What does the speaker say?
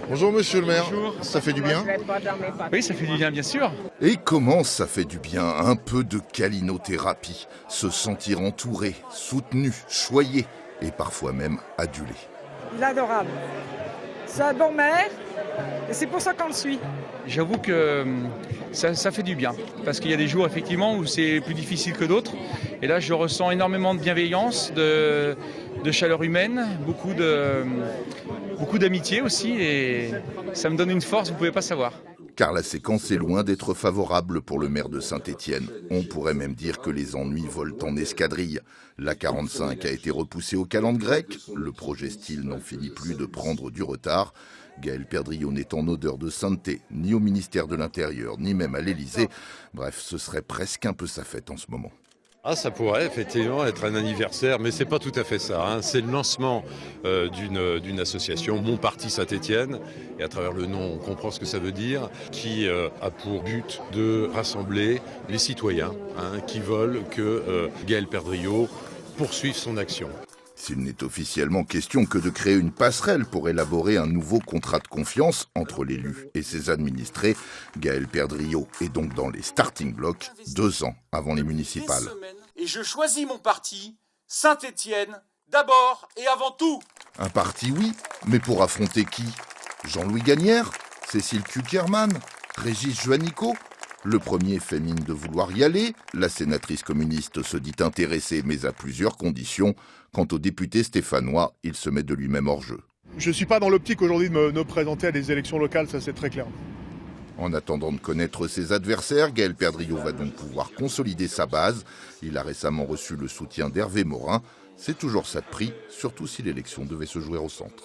Bonjour monsieur le maire, Bonjour. ça fait du bien? Oui, ça fait du bien, bien sûr. Et comment ça fait du bien, un peu de câlinothérapie, se sentir entouré, soutenu, choyé et parfois même adulé. Il est adorable. C'est un bon maire et c'est pour ça qu'on le suit. J'avoue que ça fait du bien. Parce qu'il y a des jours, effectivement, où c'est plus difficile que d'autres. Et là, je ressens énormément de bienveillance, de chaleur humaine, beaucoup d'amitié aussi. Et ça me donne une force, vous ne pouvez pas savoir. Car la séquence est loin d'être favorable pour le maire de Saint-Étienne. On pourrait même dire que les ennuis volent en escadrille. La 45 a été repoussée au calendrier grec. Le projet Style n'en finit plus de prendre du retard. Gaël Perdriau n'est en odeur de sainteté, ni au ministère de l'Intérieur, ni même à l'Élysée. Bref, ce serait presque un peu sa fête en ce moment. Ah, ça pourrait effectivement être un anniversaire, mais c'est pas tout à fait ça, hein. C'est le lancement d'une association, Mon Parti Saint-Étienne, et à travers le nom, on comprend ce que ça veut dire, qui a pour but de rassembler les citoyens qui veulent que Gaël Perdriau poursuive son action. S'il n'est officiellement question que de créer une passerelle pour élaborer un nouveau contrat de confiance entre l'élu et ses administrés, Gaël Perdriau est donc dans les starting blocks 2 ans avant les municipales. Et je choisis mon parti, Saint-Étienne, d'abord et avant tout. Un parti, oui, mais pour affronter qui? Jean-Louis Gagnère? Cécile Cukierman? Régis Juanico? Le premier fait mine de vouloir y aller, la sénatrice communiste se dit intéressée, mais à plusieurs conditions. Quant au député stéphanois, il se met de lui-même hors jeu. Je ne suis pas dans l'optique aujourd'hui de me présenter à des élections locales, ça c'est très clair. En attendant de connaître ses adversaires, Gaël Perdriau va donc pouvoir consolider sa base. Il a récemment reçu le soutien d'Hervé Morin. C'est toujours ça de prix, surtout si l'élection devait se jouer au centre.